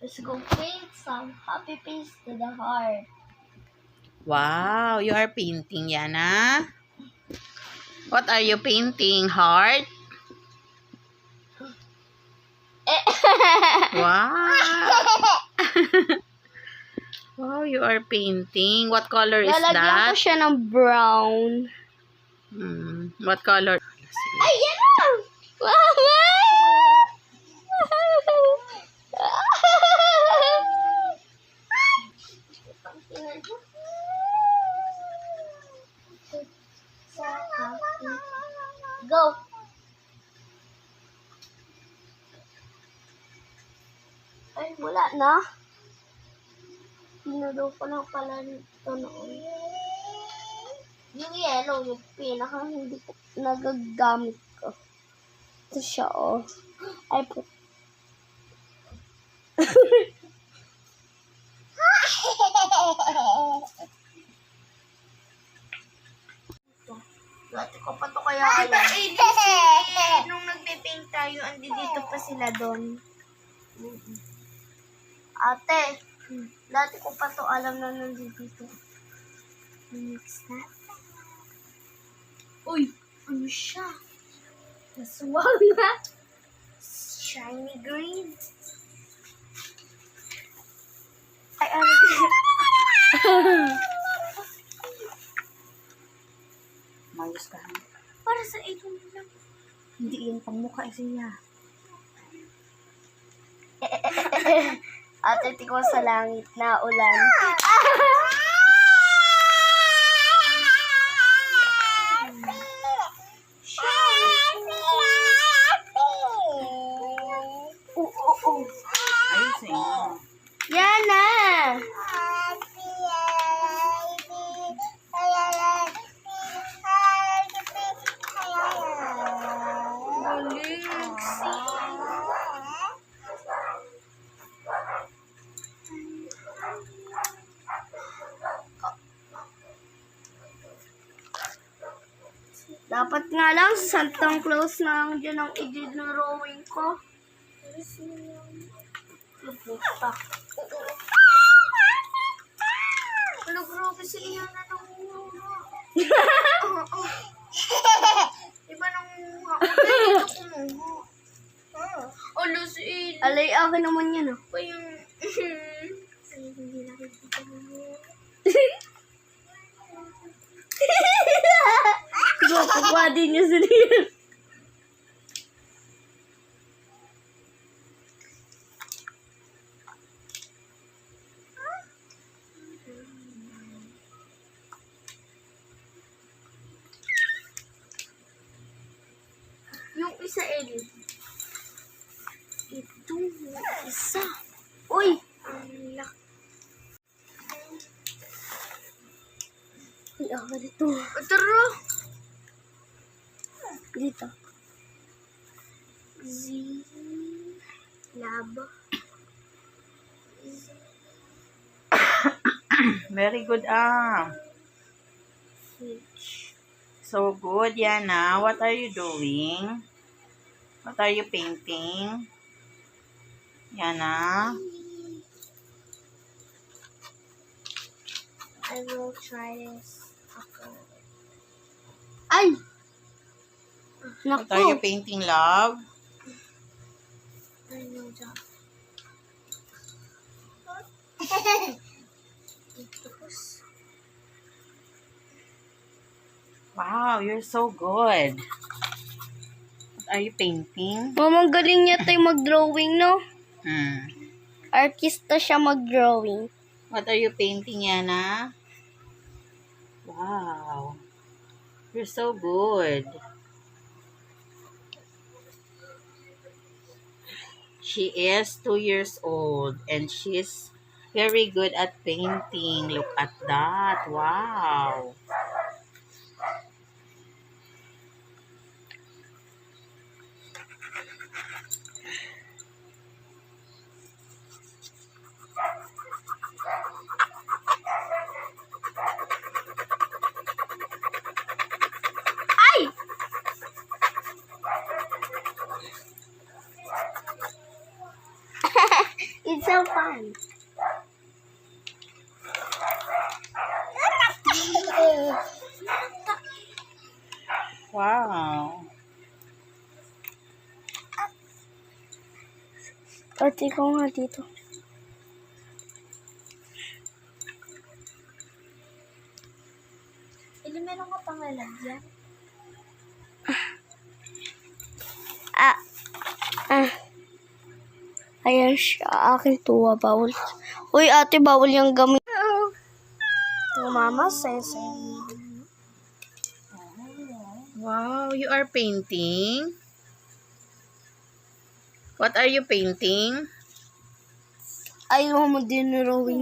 Let's go paint some happy face to the heart. Wow, you are painting, Yana. What are you painting? Heart? Wow. Wow, you are painting. What color is Lalagyan ko that? siya ng brown. What color? Ay, yan na! Mama! Go! Ay, wala na. Pinadaw ko lang pala nito noon. Yung yellow, yung pinaka hindi ko nagagamit ko. Ito siya, oh. Ay, po. Dati ko pa to kaya alam. Nung nagpe-paint tayo, andi dito pa sila doon. Ate, dati ko pa to alam na nandito. Mix na. Uy, ano siya? Naswag na. Shiny green. Ay, ano Mayos ka. para sa ito lang. Hindi yan pang mukha siya. Ate, tiko sa langit na ulan. Ayusin mo. Yan na! Dapat nga lang Santang Claus na lang dyan ang i-drawing ko. Luputa. Grabe sila yan na nangunguha. Diba nangunguha? Dito kumuha. Alo si Il. Alay, akin naman yan. Pa yung... Ay, hindi nakikita mo. Kukuha din niya sa liyan. Yung isa, Eli. Ito, yung isa. Uy! Ang laki. Ay, ako dito. Tara! Dito. Z. Lab. Z. Very good, H. So good, Yana. What are you doing? What are you painting? Yana? I will try this. Ay! What are you painting, love? I know that. Wow, you're so good. What are you painting? Mamang galing niya tayo mag-drawing, no? Artista siya mag-drawing. What are you painting, Yana? Wow. You're so good. She is 2 years old and she's very good at painting. Look at that. Wow. It's so fun. Wow. At ikaw nga dito. Ili, meron ka pang lalagyan? Ayan siya. Akin tuwa. Bawal. Uy, ate, bawal yung gamit. Mama says. Wow, you are painting? What are you painting? Ayaw mo din drawing.